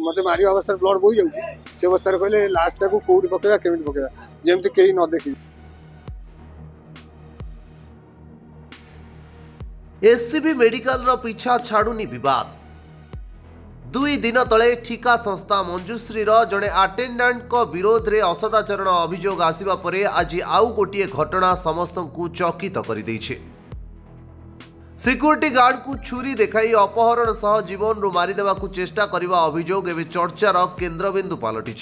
मत मार अवस्था ब्लड बोई जाऊँ से अवस्था कहले लास्ट टाक कौटी पकेगा केमी पकेगा जमी कहीं न देखी। एससीबी मेडिकल रो पीछा छाड़ुनी विवाद। 2 दिन तले ठिका संस्था मंजुश्री जड़े आटेंडांट को विरोध में असदाचरण अभियोग आसिबा परे आज आउ गोटे घटना समस्त को चकित कर सिक्यूरिटी गार्ड को छुरी देखाई अपहरण सह जीवन रू मारिदेवा चेष्टा करने अभियोग एवं चर्चार केन्द्रबिंदु पलटि।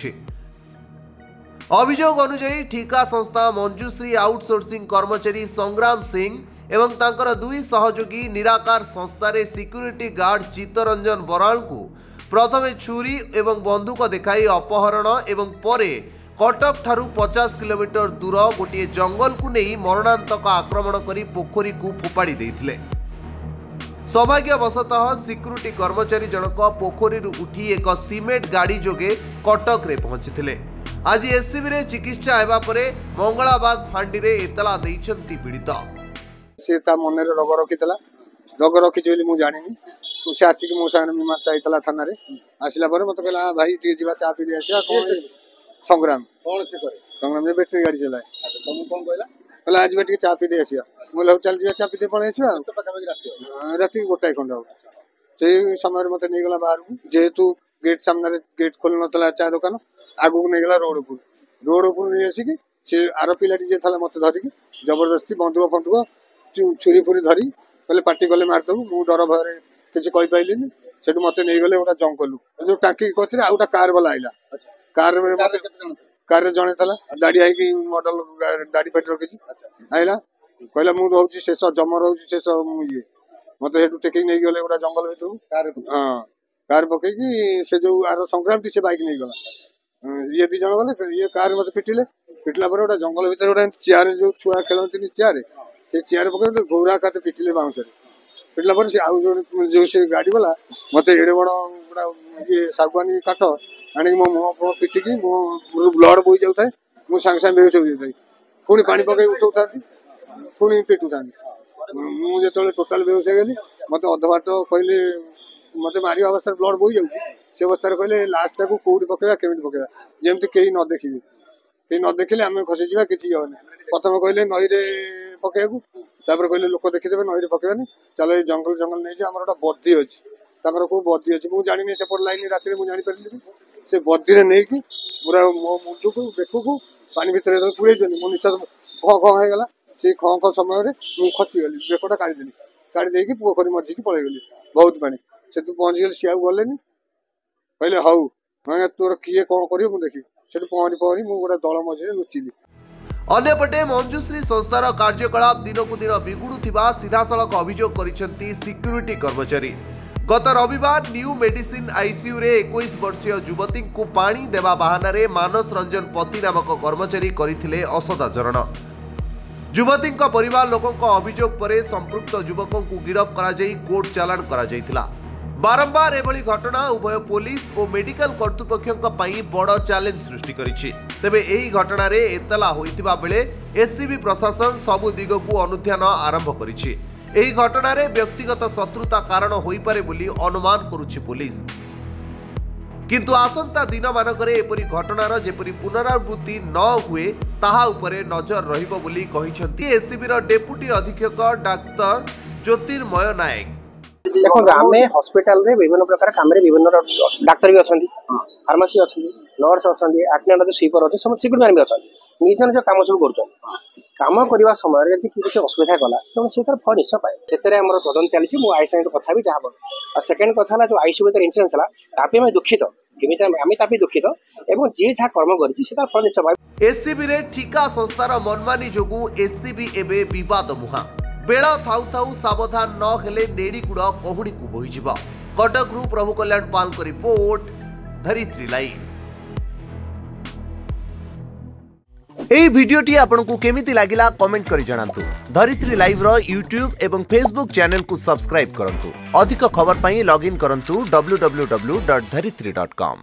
अभियोग अनुसार ठिका संस्था मंजुश्री आउटसोर्सिंग कर्मचारी संग्राम सिंह एवं तांकर 2 सहयोगी निराकार संस्थारे सिक्यूरिटी गार्ड चित्तरंजन बराल को प्रथमे छुरी एवं बंदूक देखाई अपहरण एवं परे कटक ठारू 50 किलोमीटर दूर गोटे जंगल को नहीं मरणांतक आक्रमण करी पोखरी को फोपाड़ी देथिले। सौभाग्यवशतः सिक्यूरिटी कर्मचारी जनक पोखरी उठी एक सीमेंट गाड़ी जोगे कटक रे पहुंची। आज एससीबी रे चिकित्सा हेबा परे मंगलाबाग फांडी रे एतला दैछंती पीड़ित। से मन रोग रखी जानी से आसिक मो सागर मीमांसा होता थाना आसला मत कहला भाई टे जा चा पी आसा संग्राम कौन से संग्राम बैटेरी गाड़ी चलाए कौन कहला आज टे चा पी आसा बोले चल जा चा पी पड़े राति गोटाए खंड से समय मत नहीं गला बाहर को जेहेतु गेट सामने गेट खोल ना चा दुकान आगू नहीं गला रोड ऊपर नहीं आसिक से आर पिलाटी मत धरिकी जबरदस्ती बंधुक फंधुक छुरी फुरी धरी कहले पार्टी कले मारदेबू मु डर भय किसी कहीपारे से मत नहीं गले गोटा जंगल जो टाँकी कहते आउ गोटा कार वाला आईला कार जड़े था दाड़ी आई मॉडल दाड़ी पाटी रखी आईला कहला मु रोचे शेष जम रोचे शेष ये मत टेक नहीं गले गोटा जंगल भर हाँ कार पकईकि से जो आर संक्रांति से बैक नहीं गला ये 2 जन गले ये कार मत पिटिले पिटला गोटा जंगल भर गोटे चेयर जो छुआ खेलती चेयर से चेयर पकड़ घोरा काते पिटिले बाउंस पिटला पर से आउ जो से गाड़ी वाला मत एड़े बड़ ये सागवानी काठ आने मो मुह पिटिकी मो ब्लड बोई जाऊ थाए मु सांग सांग बेहोश हो जाए पुणी पानी पकई उठौ था पुणी पिटू था मुझे टोटाल बेहोश हो गली मत अधबाट कहले मत मार अवस्था ब्लड बोई जाऊ से अवस्था कहले लास्ट टाक कौटी पकेगा केमी पकेगा जमी कहीं न देखी कहीं न देखिले आम खसीजा किसी प्रथम कहले नई पकेगा कहले लोक देखीदे नई पकेबानी चल जंगल जंगल नहीं आम गोटे बदी अच्छी कौ बदी अच्छी मुझे जानी सेपट लाइन रात में जानी से बदी नहीं कि पूरा मो मुंड को बेक को पानी भितर पूरे मो निश्वास ख ख होगा से ख ख समय मुझे खसीगली बेकटा काढ़ीदेली काढ़ी पोखरी मझी की पलैगली बहुत पानी से तू पहुँची गली सी गले कहले हाउ मैं तोर किए कौन कर देखी से पहरी पहरी मुझे गोटे दल मझे लुचिली। अन्यपटे मंजुश्री संस्थार कार्यकलाप दिनकु दिन बिगुड़ुथिबा सीधासलख अभियोग करिसेंती सिक्यूरिटी कर्मचारी। गत रविवार न्यू मेडिसिन आईसीयू रे 21 वर्षीय युवती को पानी देवा बहाना रे मानस रंजन पति नामक कर्मचारी करथिले असदाचरण। युवती परिवार लोकों अभियोग परे संपृक्त युवकों को गिरफ्त करा जाई कोर्ट चालान करा जाइथिला। बारंबार एभली घटना उभय पुलिस और मेडिकल कर्तृपक्षों बड़ चैलेंज सृष्टि करिछि। तेबे एही घटना रे एतला होइतिबा बेले एससीबी प्रशासन सबु दिग को अनुध्यान आरंभ करिछि। एही घटना रे व्यक्तिगत शत्रुता कारण होई पारे बोली अनुमान करुछि पुलिस। किंतु आसंता दिन मानकरे एपरि घटनार जेपरि पुनरावृत्ति न हुए ताहा उपरे नजर रहिबो बोली कहिसेंती एससीबी रो डेप्यूटी अधीक्षक डाक्टर ज्योतिर्मय नायक। देखो आम हस्पिटाल रे विभिन्न प्रकार काम विभिन्न डाक्तर भी अच्छा फार्मासी अच्छा नर्स अच्छा अटेंडेंट जो स्वीपर अच्छे सब सिक्यूरिटी मैन भी अच्छा निज निज कम सब काम करने समय यदि किसी असुविधा कला तो से फल निश्चय पाए से आम तदन चली आई सहित कथा भी जहाँ और सेकेंड कथा जो आईसीयू भर इन्सुरेंस है दुखित केमी दुखित और जी जहाँ कर्म कर फल निश्चय पाए। एससीबी रे ठिका संस्थार मनमानी जोगु एससीबी एबे विवाद मुहा बेला थाउ थाउ सावधान न हेले नेड़ीगुड़ कहुणी को बोहीजिब। कटकरू प्रभु कल्याण पाल को रिपोर्ट धरित्री लाइव। एई भिडियोटी आपनकु केमिति लागिला कमेंट करि जणांतु। धरित्री लाइव रो यूट्यूब एवं फेसबुक चैनल को सब्सक्राइब करंतु। अधिक खबर पई लॉगिन करंतु www.dharitri.com।